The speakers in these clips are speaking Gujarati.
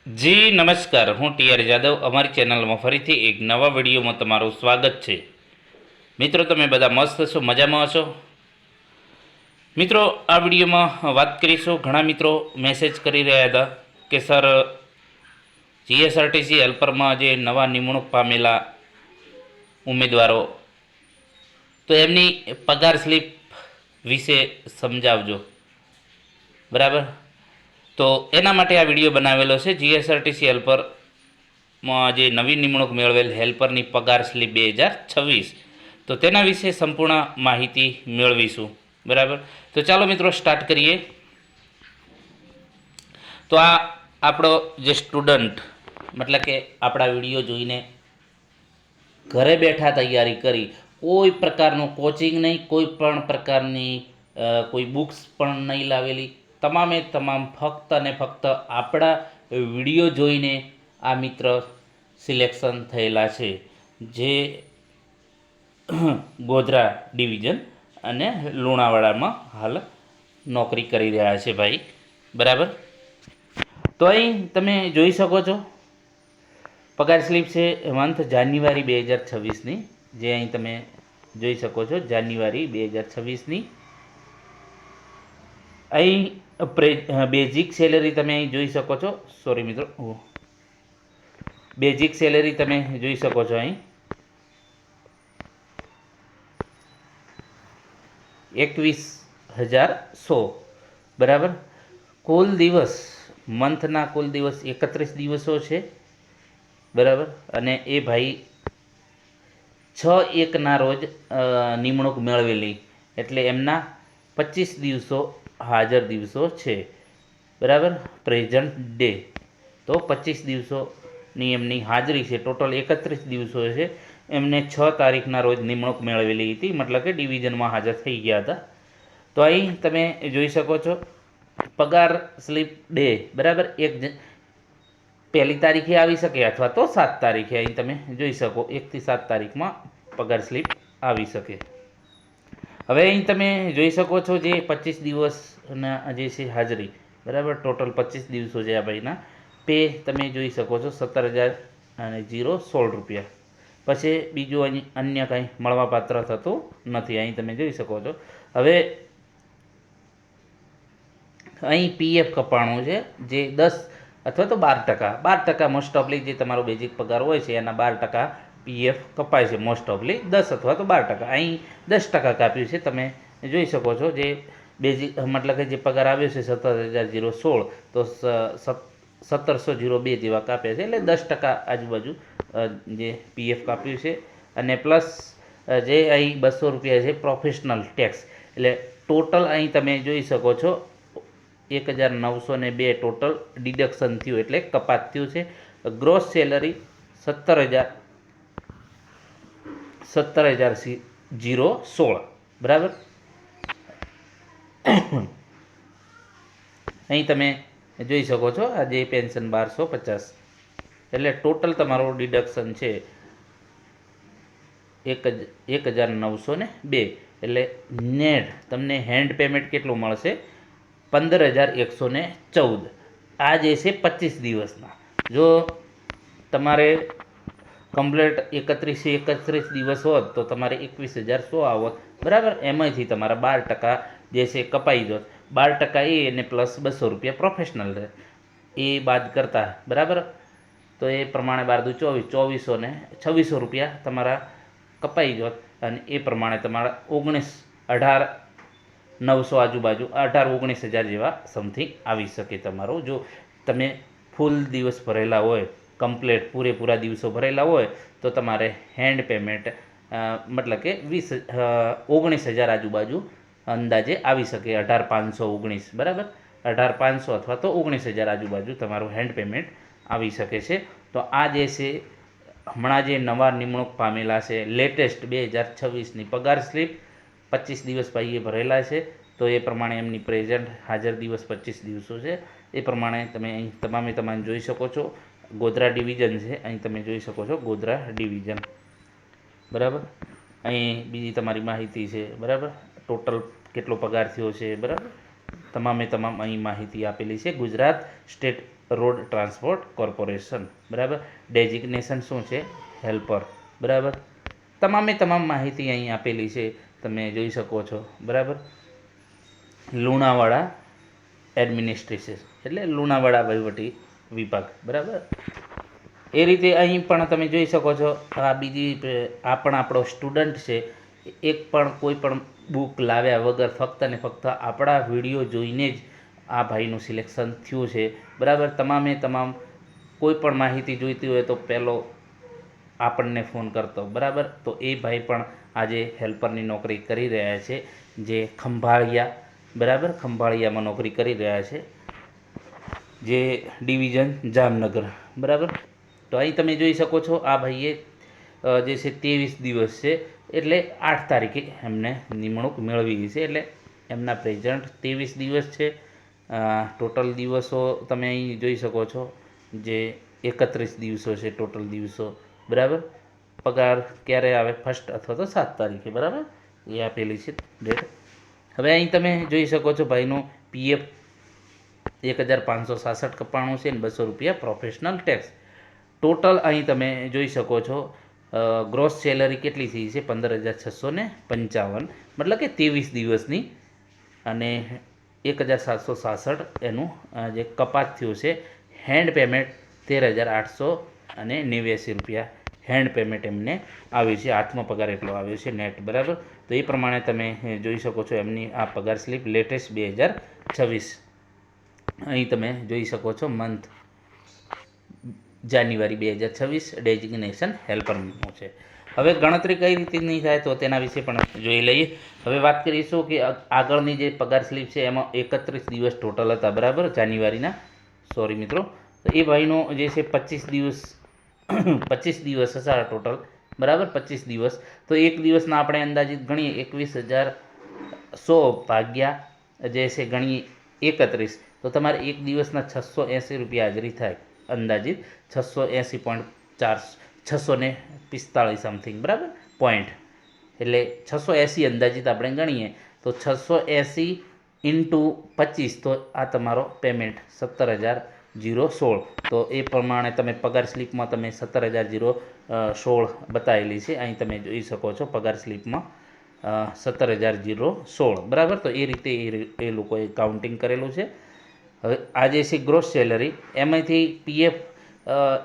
જી નમસ્કાર, હું ટીઆર જાદવ. અમારી ચેનલમાં ફરીથી એક નવા વિડીયોમાં તમારું સ્વાગત છે. મિત્રો, તમે બધા મસ્ત છો, મજામાં હશો? મિત્રો, આ વિડીયોમાં વાત કરીશું. ઘણા મિત્રો મેસેજ કરી રહ્યા હતા કે સર, જીએસઆરટીસી હેલ્પરમાં જે નવા નિમણૂક પામેલા ઉમેદવારો, તો એમની પગાર સ્લીપ વિશે સમજાવજો. બરાબર, તો એના માટે આ વિડીયો બનાવેલો છે. જીએસઆરટીસી હેલ્પરમાં જે નવી નિમણૂક મેળવેલ હેલ્પરની પગાર સ્લીપ 2026, તો તેના વિશે સંપૂર્ણ માહિતી મેળવીશું. બરાબર, તો ચાલો મિત્રો સ્ટાર્ટ કરીએ. તો આ આપણો જે સ્ટુડન્ટ, મતલબ કે આપણા વિડીયો જોઈને ઘરે બેઠા તૈયારી કરી, કોઈ પ્રકારનું કોચિંગ નહીં, કોઈ પણ પ્રકારની કોઈ બુક્સ પણ નહીં લાવેલી, તમામે તમામ ફક્ત અને ફક્ત આપણા વિડીયો જોઈને આ મિત્ર સિલેક્શન થયેલા છે, જે ગોધરા ડિવિઝન અને લુણાવાડામાં હાલ નોકરી કરી રહ્યા છે ભાઈ. બરાબર, તો અહીં તમે જોઈ શકો છો પગાર સ્લીપ છે મંથ જાન્યુઆરી 2026ની, જે અહીં તમે જોઈ શકો છો જાન્યુઆરી 2026ની. અહીં બેઝિક સેલેરી તમે અહીં જોઈ શકો છો. સોરી મિત્રો, બેઝિક સેલેરી તમે જોઈ શકો છો અહીં 21,100. બરાબર, કુલ દિવસ, મંથના કુલ દિવસ 31 દિવસો છે. બરાબર, અને એ ભાઈ 6/1ના રોજ નિમણૂક મેળવેલી, એટલે એમના 25 દિવસો હાજર દિવસો છે. બરાબર, પ્રેઝન્ટ ડે તો 25 દિવસોની એમની હાજરી છે. ટોટલ 31 દિવસો છે. એમને 6 તારીખના રોજ નિમણૂક મેળવેલી હતી, મતલબ કે ડિવિઝનમાં હાજર થઈ ગયા હતા. તો અહીં તમે જોઈ શકો છો પગાર સ્લીપ ડે. બરાબર, પહેલી તારીખે આવી શકે અથવા તો 7 તારીખે. અહીં તમે જોઈ શકો 1 થી 7 તારીખમાં પગાર સ્લીપ આવી શકે. હવે અહીં તમે જોઈ શકો છો જે 25 દિવસના જે છે હાજરી. બરાબર, ટોટલ 25 દિવસો છે આ ભાઈના. પે તમે જોઈ શકો છો 17,016 રૂપિયા. પછી બીજું અહીં અન્ય કંઈ મળવાપાત્ર થતું નથી, અહીં તમે જોઈ શકો છો. હવે અહીં પીએફ કપાણું છે, જે 10 અથવા તો 12%, 12% મોસ્ટ ઓફલી જે તમારો બેઝિક પગાર હોય છે એના 12% પીએફ કપાય છે. મોસ્ટ ઓફલી 10 અથવા તો 12%. અહીં 10% કાપ્યું છે, તમે જોઈ શકો છો. જે બેઝિક મતલબ કે જે પગાર આવ્યો છે 17,016, તો 17,002 જેવા કાપ્યા છે, એટલે 10% આજુબાજુ જે પીએફ કાપ્યું છે. અને પ્લસ જે અહીં 200 રૂપિયા છે પ્રોફેશનલ ટેક્સ, એટલે ટોટલ અહીં તમે જોઈ શકો છો 1,902 ટોટલ ડિડક્શન થયું, એટલે કપાત થયું છે. Gross salary 17,016. બરાબર, અહીં તમે જોઈ શકો છો આ જે પેન્શન 1,250, એટલે ટોટલ તમારું ડિડક્શન છે 1,902. એટલે નેટ તમને હેન્ડ પેમેન્ટ કેટલું મળશે? 15,114. આ જે છે 25 દિવસના. જો તમારે કમ્પ્લેટ 31 દિવસ હોત તો તમારે 21,100 આવત. બરાબર, એમાંથી તમારા 12% જે છે કપાઈ જોત. 12% એ અને પ્લસ 200 રૂપિયા પ્રોફેશનલ રહે એ બાદ કરતા. બરાબર, તો એ પ્રમાણે 12 દુ 24, 2400 ને 2600 રૂપિયા તમારા કપાઈ જોત. અને એ પ્રમાણે તમારા 18,900 આજુબાજુ 18-19 હજાર જેવા સમથિંગ આવી શકે તમારું, જો તમે ફૂલ દિવસ ભરેલા હોય, કમ્પ્લેટ પૂરેપૂરા દિવસો ભરેલા હોય, તો તમારે હેન્ડ પેમેન્ટ મતલબ કે 19,000 આજુબાજુ અંદાજે આવી શકે. 18,519. બરાબર, 18,500 અથવા તો 19,000 આજુબાજુ તમારું હેન્ડ પેમેન્ટ આવી શકે છે. તો આ જે છે હમણાં જે નવા નિમણૂક પામેલા છે લેટેસ્ટ 2026ની પગાર સ્લીપ 25 દિવસ ભાઈએ ભરેલા છે, તો એ પ્રમાણે એમની પ્રેઝન્ટ હાજર દિવસ 25 દિવસો છે. એ પ્રમાણે તમે અહીં તમામે જોઈ શકો છો. ગોધરા ડિવિઝન છે, અહીં તમે જોઈ શકો છો ગોધરા ડિવિઝન. બરાબર, અહીં બીજી તમારી માહિતી છે. બરાબર, ટોટલ કેટલો પગાર થયો છે. બરાબર, તમામે તમામ અહીં માહિતી આપેલી છે. Gujarat state road transport corporation, બરાબર. ડેઝિગ્નેશન શું છે? હેલ્પર, બરાબર. તમામ માહિતી અહીં આપેલી છે, તમે જોઈ શકો છો, બરાબર. લુણાવાડા એડમિનિસ્ટ્રેશન એટલે લુણાવાડા વહીવટી વિભાગ, બરાબર. એ રીતે અહીં પણ તમે જોઈ શકો છો, આ પણ આપણો સ્ટુડન્ટ છે. એક પણ કોઈ પણ બુક લાવ્યા વગર ફક્ત ને ફક્ત આપણા વિડીયો જોઈને જ આ ભાઈનું સિલેક્શન થયું છે, બરાબર. તમામ કોઈ પણ માહિતી જોઈતી હોય તો પહેલો આપણને ફોન કરતો, બરાબર. તો એ ભાઈ પણ આજે હેલ્પરની નોકરી કરી રહ્યા છે, જે ખંભાળિયા, બરાબર, ખંભાળિયામાં નોકરી કરી રહ્યા છે, જે ડિવિઝન જામનગર, બરાબર. તો અહીં તમે જોઈ શકો છો, આ ભાઈએ જે છે 23 દિવસ છે, એટલે 8 તારીખે એમને નિમણૂક મેળવી છે, એટલે એમના પ્રેઝન્ટ 23 દિવસ છે. ટોટલ દિવસો તમે અહીં જોઈ શકો છો, જે 31 દિવસો છે ટોટલ દિવસો, બરાબર. પગાર ક્યારે આવે? 1 અથવા તો 7 તારીખે, બરાબર, એ આપેલી છે ડેટ. હવે અહીં તમે જોઈ શકો છો ભાઈનું પીએફ 1567 કપાણું છે, અને 200 રૂપિયા પ્રોફેશનલ ટેક્સ. ટોટલ અહીં તમે જોઈ શકો છો, ગ્રોસ સેલરી કેટલી થઈ છે? 15,655, મતલબ કે 23 દિવસની, અને 1767 એનું જે કપાત થયું છે. હેન્ડ પેમેન્ટ 13,889 રૂપિયા હેન્ડ પેમેન્ટ એમને આવ્યું છે. હાથમાં પગાર એટલો આવ્યો છે નેટ, બરાબર. તો એ પ્રમાણે તમે જોઈ શકો છો એમની આ પગાર સ્લીપ લેટેસ્ટ 2026. અહીં તમે જોઈ શકો છો મંથ જાન્યુઆરી 2026 ડેઝિગ્નેશન હેલ્પરનું છે. હવે ગણતરી કઈ રીતની થાય તો તેના વિશે પણ જોઈ લઈએ. હવે વાત કરીશું કે આગળની જે પગાર સ્લીપ છે એમાં 31 દિવસ ટોટલ હતા, બરાબર, જાન્યુઆરીના. સોરી મિત્રો. તો એ ભાઈનો જે છે 25 દિવસ હતા ટોટલ, બરાબર, 25 દિવસ. તો એક દિવસના આપણે અંદાજિત ગણીએ 21,100 ભાગ્યા જે છે ગણીએ 31, તો તમારે એક દિવસના 680 રૂપિયા હાજરી થાય, અંદાજિત 645 સમથિંગ, બરાબર, પોઈન્ટ. એટલે 680 અંદાજિત આપણે ગણીએ તો 680 ઇન્ટુ 25, તો આ તમારો પેમેન્ટ 17,016. તો એ પ્રમાણે તમે પગાર સ્લીપમાં તમે 17,016 બતાવેલી છે, અહીં તમે જોઈ શકો છો પગાર સ્લીપમાં 17,016, બરાબર. તો એ રીતે એ લોકોએ કાઉન્ટિંગ કરેલું છે. હવે આ જે છે ગ્રોસ સેલરી, એમાંથી પીએફ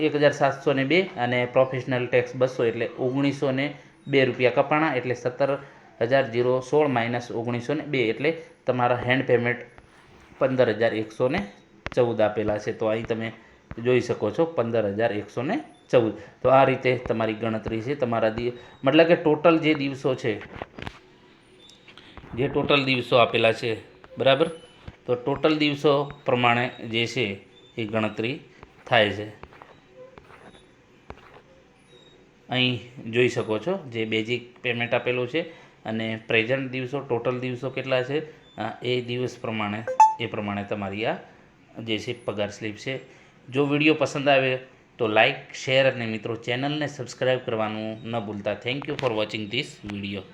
1,702 અને પ્રોફેશનલ ટેક્સ 200, એટલે 1,902 રૂપિયા કપાણા, એટલે 17,016 માઇનસ 1,902, એટલે તમારા હેન્ડ પેમેન્ટ 15,114 આપેલા છે. તો અહીં તમે જોઈ શકો છો 15,114. તો આ રીતે તમારી ગણતરી છે. તમારા મતલબ કે ટોટલ જે દિવસો છે, જે ટોટલ દિવસો આપેલા છે, બરાબર. તો ટોટલ દિવસો પ્રમાણે જે છે એ ગણતરી થાય છે. અહીં જોઈ શકો છો જે બેઝિક પેમેન્ટ આપેલું છે, અને પ્રેઝન્ટ દિવસો, ટોટલ દિવસો કેટલા છે એ દિવસ પ્રમાણે તમારી આ જે છે પગાર સ્લીપ છે. જો વિડીયો પસંદ આવે તો લાઈક, શેર અને મિત્રો ચેનલને સબસ્ક્રાઈબ કરવાનું ન ભૂલતા. Thank you for watching this video.